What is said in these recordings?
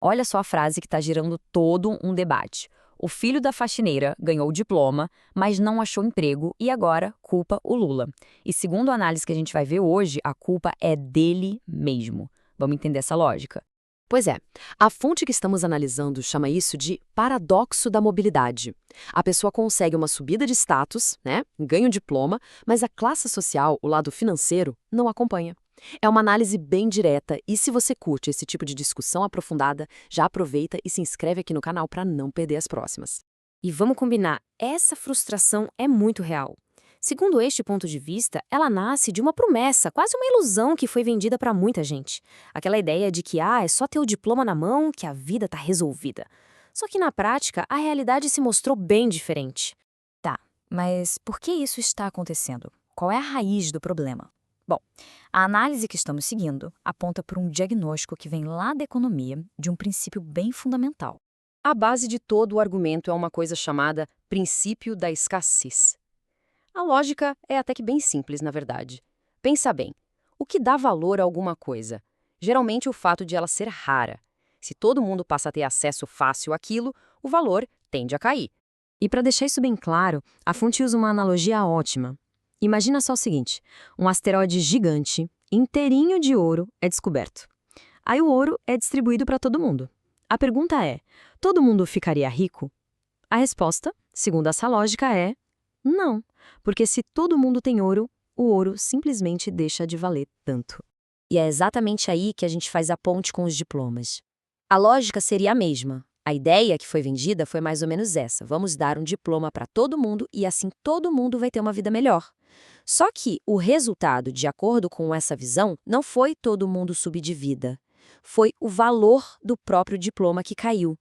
Olha só a frase que está gerando todo um debate. O filho da faxineira ganhou o diploma, mas não achou emprego e agora culpa o Lula. E segundo a análise que a gente vai ver hoje, a culpa é dele mesmo. Vamos entender essa lógica? Pois é, a fonte que estamos analisando chama isso de paradoxo da mobilidade. A pessoa consegue uma subida de status, né, ganha um diploma, mas a classe social, o lado financeiro, não acompanha. É uma análise bem direta e se você curte esse tipo de discussão aprofundada, já aproveita e se inscreve aqui no canal para não perder as próximas. E vamos combinar, essa frustração é muito real. Segundo este ponto de vista, ela nasce de uma promessa, quase uma ilusão que foi vendida para muita gente. Aquela ideia de que é só ter o diploma na mão que a vida está resolvida. Só que na prática, a realidade se mostrou bem diferente. Tá, mas por que isso está acontecendo? Qual é a raiz do problema? Bom, a análise que estamos seguindo aponta para um diagnóstico que vem lá da economia, de um princípio bem fundamental. A base de todo o argumento é uma coisa chamada princípio da escassez. A lógica é até que bem simples, na verdade. Pensa bem, o que dá valor a alguma coisa? Geralmente o fato de ela ser rara. Se todo mundo passa a ter acesso fácil àquilo, o valor tende a cair. E para deixar isso bem claro, a fonte usa uma analogia ótima. Imagina só o seguinte: um asteroide gigante, inteirinho de ouro, é descoberto. Aí o ouro é distribuído para todo mundo. A pergunta é: todo mundo ficaria rico? A resposta, segundo essa lógica, é não, porque se todo mundo tem ouro, o ouro simplesmente deixa de valer tanto. E é exatamente aí que a gente faz a ponte com os diplomas. A lógica seria a mesma. A ideia que foi vendida foi mais ou menos essa: vamos dar um diploma para todo mundo e assim todo mundo vai ter uma vida melhor. Só que o resultado, de acordo com essa visão, não foi todo mundo subir de vida. Foi o valor do próprio diploma que caiu.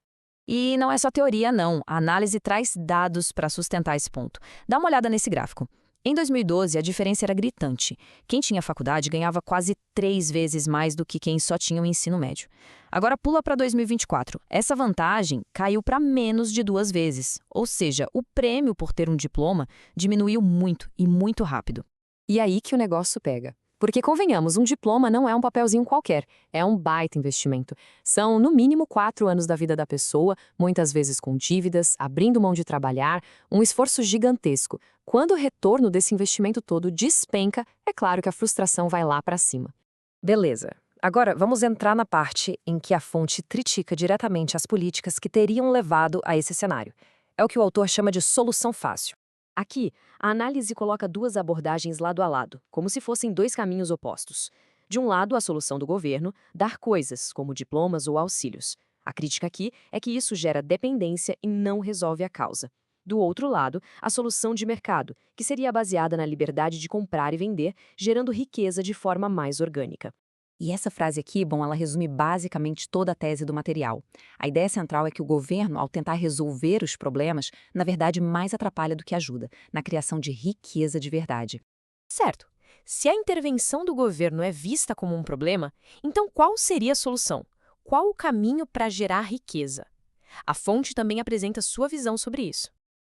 E não é só teoria, não. A análise traz dados para sustentar esse ponto. Dá uma olhada nesse gráfico. Em 2012, a diferença era gritante. Quem tinha faculdade ganhava quase 3 vezes mais do que quem só tinha o ensino médio. Agora pula para 2024. Essa vantagem caiu para menos de 2 vezes. Ou seja, o prêmio por ter um diploma diminuiu muito e muito rápido. E aí que o negócio pega. Porque, convenhamos, um diploma não é um papelzinho qualquer, é um baita investimento. São, no mínimo, 4 anos da vida da pessoa, muitas vezes com dívidas, abrindo mão de trabalhar, um esforço gigantesco. Quando o retorno desse investimento todo despenca, é claro que a frustração vai lá para cima. Beleza. Agora, vamos entrar na parte em que a fonte critica diretamente as políticas que teriam levado a esse cenário. É o que o autor chama de solução fácil. Aqui, a análise coloca duas abordagens lado a lado, como se fossem dois caminhos opostos. De um lado, a solução do governo, dar coisas, como diplomas ou auxílios. A crítica aqui é que isso gera dependência e não resolve a causa. Do outro lado, a solução de mercado, que seria baseada na liberdade de comprar e vender, gerando riqueza de forma mais orgânica. E essa frase aqui, bom, ela resume basicamente toda a tese do material. A ideia central é que o governo, ao tentar resolver os problemas, na verdade mais atrapalha do que ajuda, na criação de riqueza de verdade. Certo. Se a intervenção do governo é vista como um problema, então qual seria a solução? Qual o caminho para gerar riqueza? A fonte também apresenta sua visão sobre isso.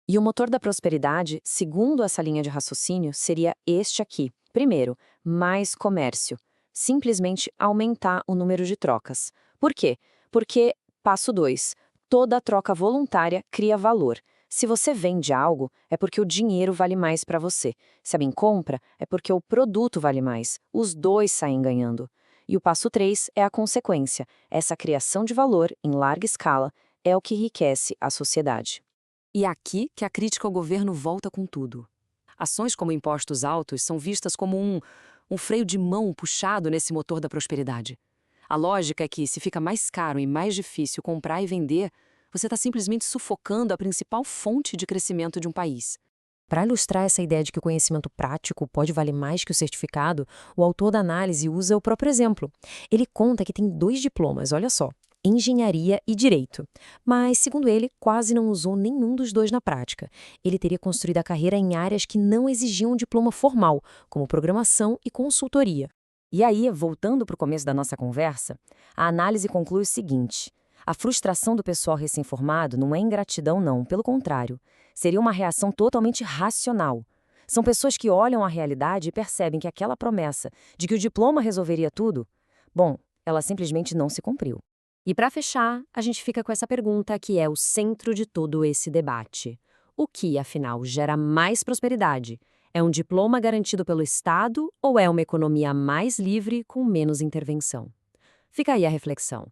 E o motor da prosperidade, segundo essa linha de raciocínio, seria este aqui. Primeiro, mais comércio. Simplesmente aumentar o número de trocas. Por quê? Porque, passo 2, toda troca voluntária cria valor. Se você vende algo, é porque o dinheiro vale mais para você. Se alguém compra, é porque o produto vale mais. Os dois saem ganhando. E o passo 3 é a consequência. Essa criação de valor, em larga escala, é o que enriquece a sociedade. E é aqui que a crítica ao governo volta com tudo. Ações como impostos altos são vistas como um freio de mão puxado nesse motor da prosperidade. A lógica é que, se fica mais caro e mais difícil comprar e vender, você está simplesmente sufocando a principal fonte de crescimento de um país. Para ilustrar essa ideia de que o conhecimento prático pode valer mais que o certificado, o autor da análise usa o próprio exemplo. Ele conta que tem 2 diplomas, olha só, engenharia e direito. Mas, segundo ele, quase não usou nenhum dos dois na prática. Ele teria construído a carreira em áreas que não exigiam um diploma formal, como programação e consultoria. E aí, voltando para o começo da nossa conversa, a análise conclui o seguinte: a frustração do pessoal recém-formado não é ingratidão, não, pelo contrário. Seria uma reação totalmente racional. São pessoas que olham a realidade e percebem que aquela promessa de que o diploma resolveria tudo, bom, ela simplesmente não se cumpriu. E para fechar, a gente fica com essa pergunta que é o centro de todo esse debate. O que, afinal, gera mais prosperidade? É um diploma garantido pelo Estado ou é uma economia mais livre com menos intervenção? Fica aí a reflexão.